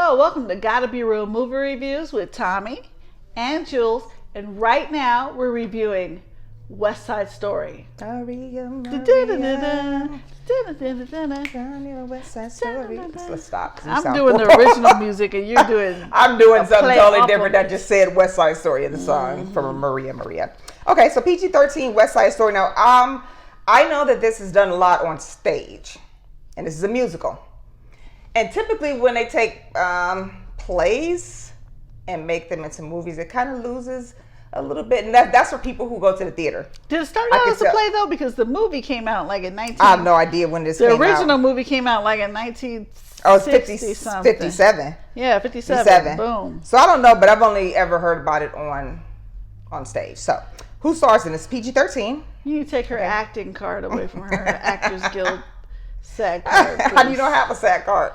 Hello, welcome to GottaBeReel movie reviews with Thommi and Jules, and right now we're reviewing West Side Story. Let's stop. I'm doing the original music and you're doing I'm doing something totally different. I just said West Side Story in the song from Maria. Okay, so PG-13 West Side Story. Now, I know that this is done a lot on stage, and this is a musical. And typically when they take plays and make them into movies, it kind of loses a little bit. And that's for people who go to the theater. Did it start out as a play, though? Because the movie came out like in 19... I have no idea when this came out. The original movie came out like in 1960 something. 57. Yeah, 57. Boom. So I don't know, but I've only ever heard about it on stage. So who stars in this? PG-13. You need to take her acting card away from her. Actors Guild SAG card. How do you not have a SAG card?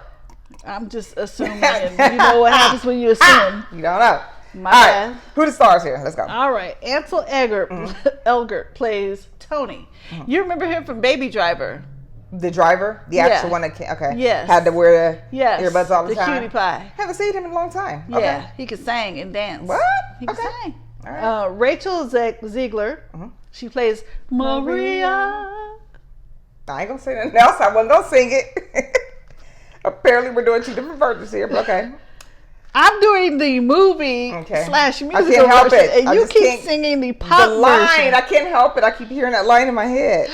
I'm just assuming. You know what happens when you assume. You don't know. My bad. Right. Who the stars here? Let's go. All right. Ansel Elgort plays Tony. You remember him from Baby Driver. The driver? The actual one that came. Okay. Yes. Had to wear the earbuds all the time. The cutie pie. Haven't seen him in a long time. Yeah. Okay. He could sing and dance. What? He could sing. All right. Rachel Ziegler. She plays Maria. I ain't gonna say nothing else. I wasn't gonna sing it. Apparently we're doing two different versions here, but okay. I'm doing the movie / musical I can't help version, it. and you keep singing the pop the line. version. I can't help it. I keep hearing that line in my head.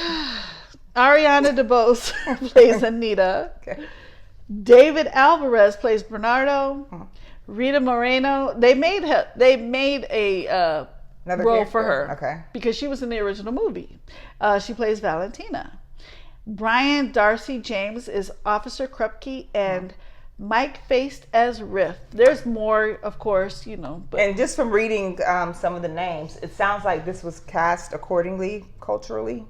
Ariana DeBose plays Anita. Okay. David Alvarez plays Bernardo. Rita Moreno. They made a Another role character for her. Okay. Because she was in the original movie. She plays Valentina. Brian Darcy James is Officer Krupke, and Mike Faced as Riff. There's more, of course, But And just from reading some of the names, it sounds like this was cast accordingly, culturally.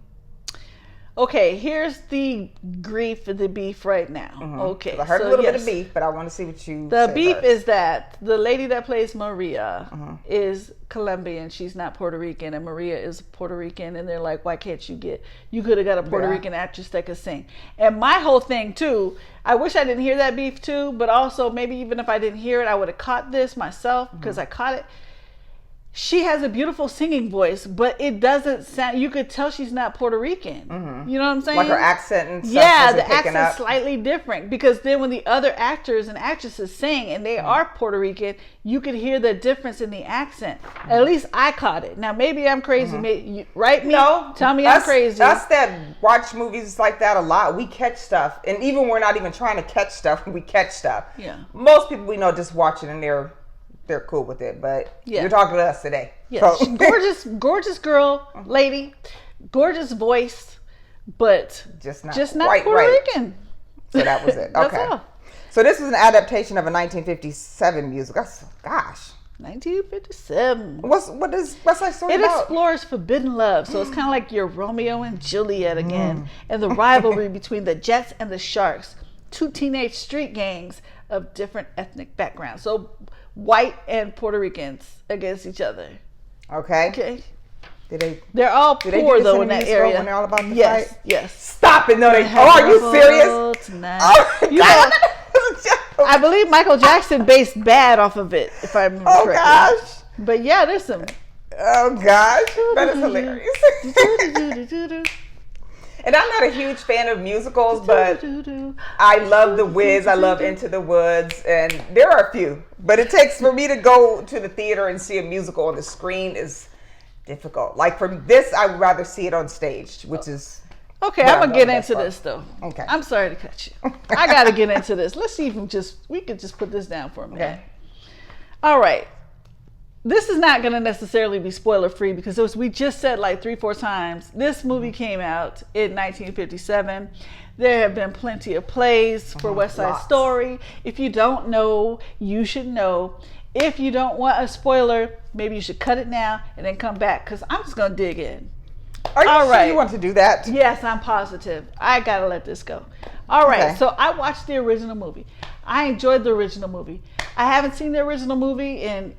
Okay, here's the grief and the beef right now. Okay. I heard a little bit of beef, but I want to see what you The say beef first. is that the lady that plays Maria is Colombian. She's not Puerto Rican, and Maria is Puerto Rican. And they're like, why can't you could have got a Puerto Rican actress that could sing. And my whole thing, too, I wish I didn't hear that beef, too. But also, maybe even if I didn't hear it, I would have caught this myself because I caught it. She has a beautiful singing voice, but it doesn't sound. You could tell she's not Puerto Rican. You know what I'm saying? Like her accent and stuff. Yeah, the accent's slightly different because then when the other actors and actresses sing and they are Puerto Rican, you could hear the difference in the accent. At least I caught it. Now maybe I'm crazy, right? No, tell me I'm crazy. Us that watch movies like that a lot, we catch stuff, and even we're not even trying to catch stuff, we catch stuff. Yeah. Most people we know just watch it and they're cool with it, but you're talking to us today. Yeah, so. gorgeous girl, lady, gorgeous voice, but just not Puerto Rican. So that was it. That's Okay. all. So this was an adaptation of a 1957 musical. Gosh. 1957. What is West Side Story about? It explores forbidden love, so it's kind of like your Romeo and Juliet again, and the rivalry between the Jets and the Sharks, two teenage street gangs of different ethnic backgrounds. So white and Puerto Ricans against each other. Okay. They're all poor though in that area. When they're all about the yes. Stop it! No, they. Are you serious? Tonight. I believe Michael Jackson based "Bad" off of it, if I remember correctly. Gosh! But yeah, there's some. Oh gosh, that is hilarious. And I'm not a huge fan of musicals, but I love The Wiz. I love Into the Woods, and there are a few. But it takes for me to go to the theater and see a musical on the screen is difficult. Like for this, I would rather see it on stage, which is okay. I'm gonna get into this though. Okay. I'm sorry to cut you. I gotta get into this. Let's see if we could just put this down for a minute. Okay. All right. This is not going to necessarily be spoiler free because as we just said like 3-4 times, this movie came out in 1957. There have been plenty of plays for West Side Story. If you don't know, you should know. If you don't want a spoiler, maybe you should cut it now and then come back because I'm just going to dig in. Are you sure you want to do that? Yes, I'm positive. I got to let this go. All right, so I watched the original movie. I enjoyed the original movie. I haven't seen the original movie in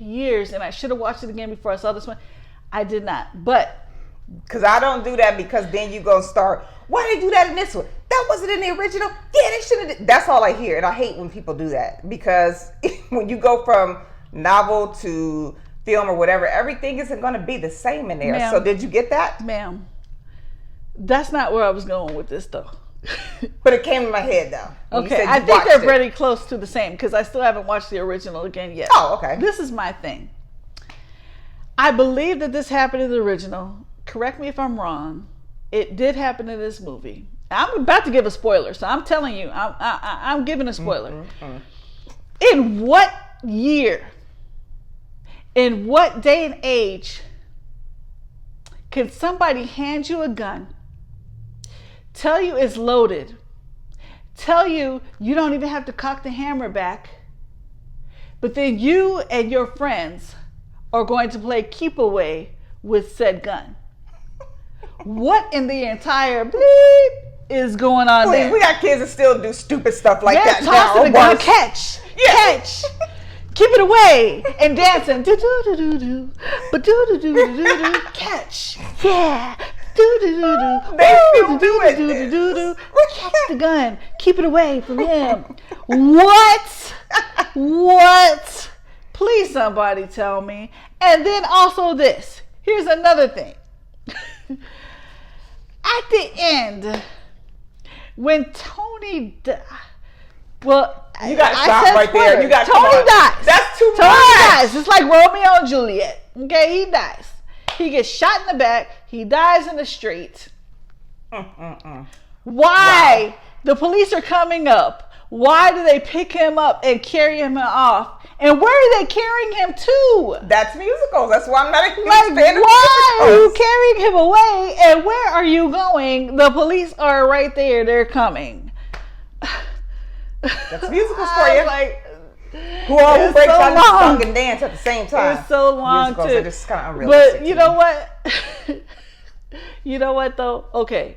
years, and I should have watched it again before I saw this one. I did not, but because I don't do that because then you gonna start. Why they do that in this one? that wasn't in the original. Yeah, they should have. That's all I hear, and I hate when people do that, because when you go from novel to film or whatever, everything isn't going to be the same in there. Ma'am, so did you get that? Ma'am, that's not where I was going with this though. But it came in my head though. Okay, I think they're pretty close to the same, because I still haven't watched the original again yet. Oh, okay. This is my thing. I believe that this happened in the original. Correct me if I'm wrong. It did happen in this movie. I'm about to give a spoiler, so I'm telling you, I'm giving a spoiler. Mm-hmm. In what year, in what day and age, can somebody hand you a gun, tell you it's loaded, tell you you don't even have to cock the hammer back, but then you and your friends are going to play keep away with said gun? What in the entire bleep is going on there? We got kids that still do stupid stuff like that now. Tossing the gun, catch, keep it away, and dancing, do do do do do, but do do do do do, catch, yeah, do do do do, they still do it. Do do do do, catch the gun, keep it away from him. What? What? Please, somebody tell me. And then also this. Here's another thing. At the end, when Tony well, you got to stop right there. You got Tony dies. That's too much. Tony dies. It's like Romeo and Juliet. Okay, he dies. He gets shot in the back. He dies in the street. Why? Wow. The police are coming up. Why do they pick him up and carry him off? And where are they carrying him to? That's musicals. That's why I'm not a huge fan of musicals. Why are you carrying him away? And where are you going? The police are right there. They're coming. That's musicals for you. Like, who all breaks out and song and dance at the same time. It's so long musicals too. Are just kind of unrealistic. But you know what? You know what though? Okay.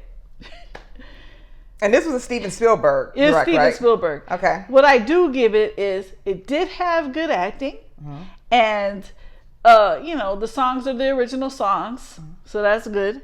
And this was a Steven Spielberg direct, right? Steven Spielberg. Okay. What I do give it is it did have good acting, and the songs are the original songs, so that's good.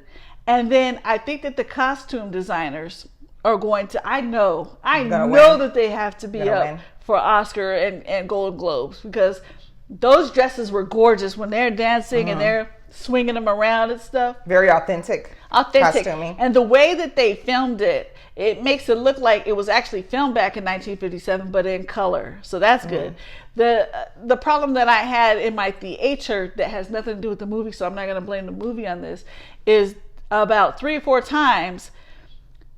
And then I think that the costume designers are going to. I know that they have to be up for Oscar and Golden Globes, because those dresses were gorgeous when they're dancing and they're swinging them around and stuff. Very authentic costuming. And the way that they filmed it, it makes it look like it was actually filmed back in 1957, but in color. So that's good. The problem that I had in my theater that has nothing to do with the movie, so I'm not going to blame the movie on this, is about 3 or 4 times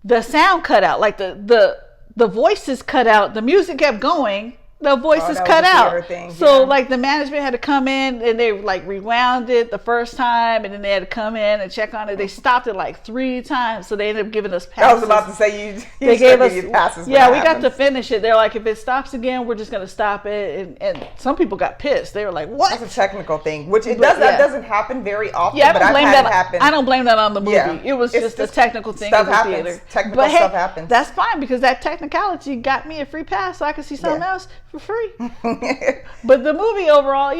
the sound cut out, like the voices cut out. The music kept going. The voices cut out. So like the management had to come in and they like rewound it the first time, and then they had to come in and check on it. They stopped it like 3 times, so they ended up giving us passes. I was about to say they gave us passes. Yeah, we got to finish it. They're like, if it stops again, we're just gonna stop it. And some people got pissed. They were like, "What?" That's a technical thing, which that doesn't happen very often. Yeah, but I've had it happen. I don't blame that on the movie. Yeah. It was just a technical thing in the theater. Technical stuff happens. That's fine, because that technicality got me a free pass, so I could see something else for free. But the movie overall,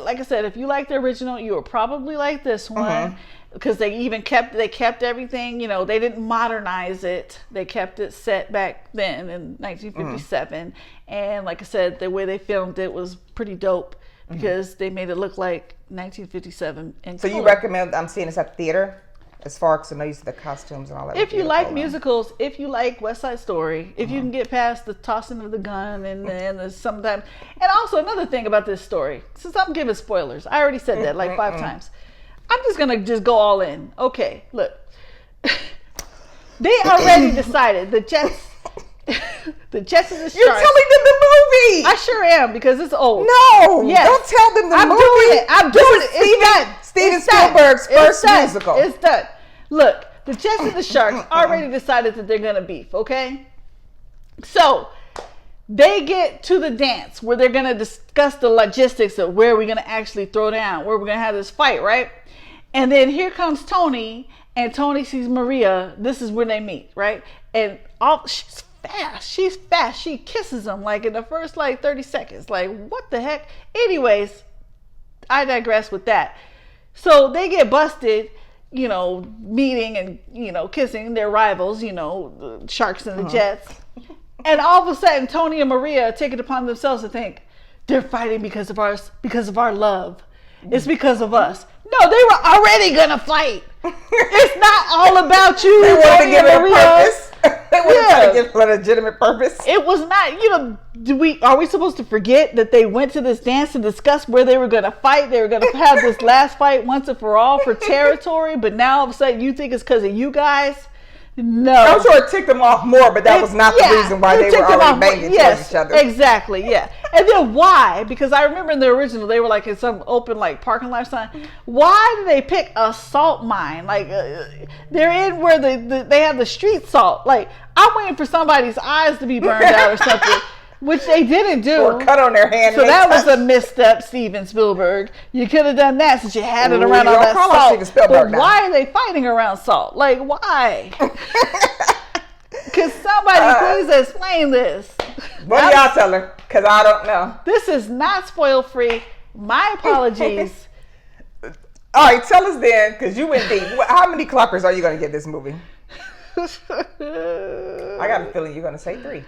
like I said, if you like the original, you will probably like this one, because they kept everything. They didn't modernize it. They kept it set back then in 1957, and like I said, the way they filmed it was pretty dope, because they made it look like 1957. So you recommend? I'm seeing this at the theater. As far as I know, you see the costumes and all that. If you like musicals, if you like West Side Story, if you can get past the tossing of the gun and the sometimes, and also another thing about this story, since I'm giving spoilers, I already said that like 5 times. I'm just gonna go all in. Okay, look, they already decided the Jets. The Jets and the Sharks. You're telling them the movie. I sure am, because it's old. No, don't tell them the movie. I'm doing it. It's done. Steven Spielberg's first musical. It's done. Look, the Jets and the Sharks already decided that they're gonna beef. Okay, so they get to the dance where they're gonna discuss the logistics of where we're gonna actually throw down, where we're gonna have this fight, right? And then here comes Tony, and Tony sees Maria. This is when they meet, right? And she's fast. She kisses him like in the first 30 seconds. Like, what the heck? Anyways, I digress with that. So they get busted. you know, meeting and, you know, kissing their rivals, you know, the Sharks and the Jets. And all of a sudden, Tony and Maria take it upon themselves to think they're fighting because of our love. It's because of us. No, they were already gonna fight. It's not all about you. They wanted to give it a purpose. They wanted to give it a legitimate purpose. It was not, you know, are we supposed to forget that they went to this dance to discuss where they were going to fight? They were going to have this last fight once and for all for territory, but now all of a sudden you think it's because of you guys? No. I'm sure it ticked them off more, but that was not the reason why they were already banging towards each other. Exactly, yeah. And then why? Because I remember in the original, they were like in some open like parking lot sign. Why did they pick a salt mine? Like they're in where they have the street salt. Like I'm waiting for somebody's eyes to be burned out or something. Which they didn't do. Or cut on their hand. So that was a misstep, Steven Spielberg. You could have done that since you had it around all that salt. But why are they fighting around salt? Like, why? Could somebody please explain this? What do y'all tell her? Because I don't know. This is not spoil-free. My apologies. All right, tell us then, because you went deep. How many clappers are you going to give this movie? I got a feeling you're going to say 3.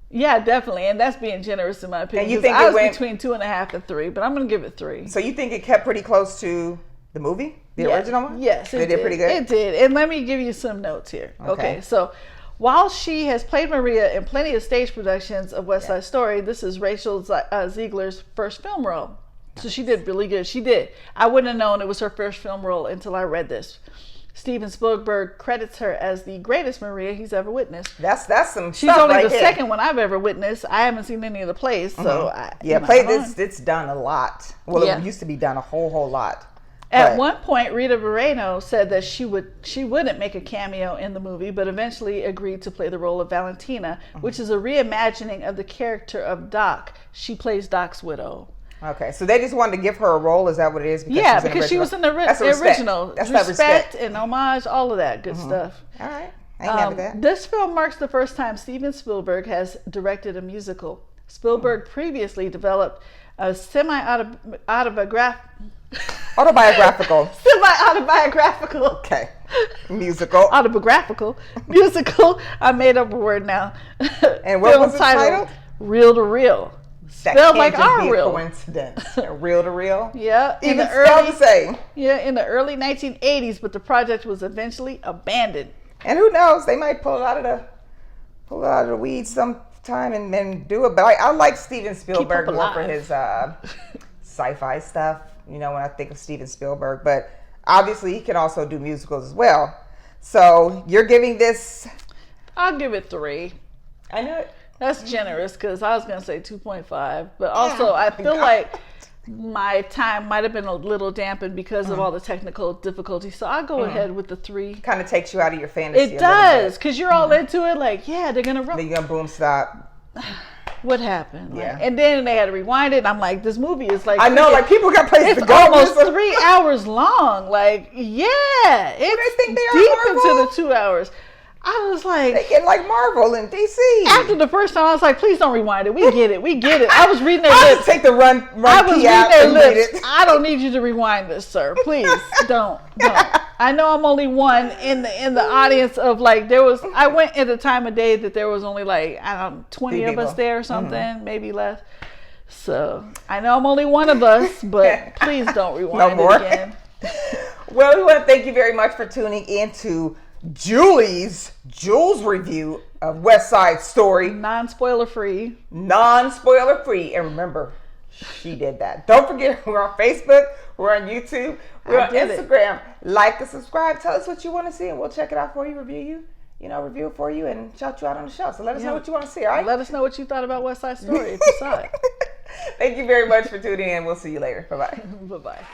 Yeah, definitely, and that's being generous in my opinion. And you think I was between 2.5 and 3, but I'm going to give it 3. So you think it kept pretty close to the movie, the original one? Yes, it did pretty good. It did, and let me give you some notes here. Okay, so while she has played Maria in plenty of stage productions of West Side Story, this is Rachel Ziegler's first film role. So she did really good. She did. I wouldn't have known it was her first film role until I read this. Steven Spielberg credits her as the greatest Maria he's ever witnessed. That's some. She's only the second one I've ever witnessed. I haven't seen any of the plays, so it's done a lot. Well, it used to be done a whole lot. At one point, Rita Moreno said that she wouldn't make a cameo in the movie, but eventually agreed to play the role of Valentina, which is a reimagining of the character of Doc. She plays Doc's widow. Okay, so they just wanted to give her a role. Is that what it is? Because she was in the original. That's respect and homage, all of that good stuff. All right, I ain't mad at that. This film marks the first time Steven Spielberg has directed a musical. Spielberg previously developed a autobiographical. Semi-autobiographical. Okay. Musical. Autobiographical. Musical. I made up a word now. And what was the title? Reel to Reel. Spelled like our real. Coincidence. Reel to Reel. Yeah. Even spelled the same. Yeah, in the early 1980s, but the project was eventually abandoned. And who knows? They might pull it out of the weeds sometime and do it. But I like Steven Spielberg more for his sci-fi stuff. You know, when I think of Steven Spielberg, but obviously he can also do musicals as well. So you're giving this? I'll give it 3. I know it. That's generous because I was going to say 2.5, but also I feel like my time might have been a little dampened because of all the technical difficulties. So I'll go ahead with the 3. Kind of takes you out of your fantasy. It does, because you're all into it. Like, yeah, they're going to run. Then you're going to boom stop. What happened? Yeah. Like, and then they had to rewind it. And I'm like, this movie is like, I know, like people got places to go. It's almost 3 hours long. Like, yeah, it's they think they are deep Marvel? into the 2 hours. I was like, they get like Marvel and DC. After the first time, I was like, please don't rewind it. We get it. I was reading their lips. Take the run I was key out reading their and lips. read it. I don't need you to rewind this, sir. Please don't. I know I'm only one in the audience of like I went at a time of day that there was only like 20 of us there or something, maybe less. So I know I'm only one of us, but please don't rewind it again. Well, we want to thank you very much for tuning in to Jules' review of West Side Story. Non-spoiler free. And remember, she did that. Don't forget, we're on Facebook, we're on YouTube, we're on Instagram. Like and subscribe. Tell us what you want to see and we'll check it out for you, review it for you and shout you out on the show. So let us know what you want to see, all right? Let us know what you thought about West Side Story if you saw it. Thank you very much for tuning in. We'll see you later. Bye-bye. Bye-bye.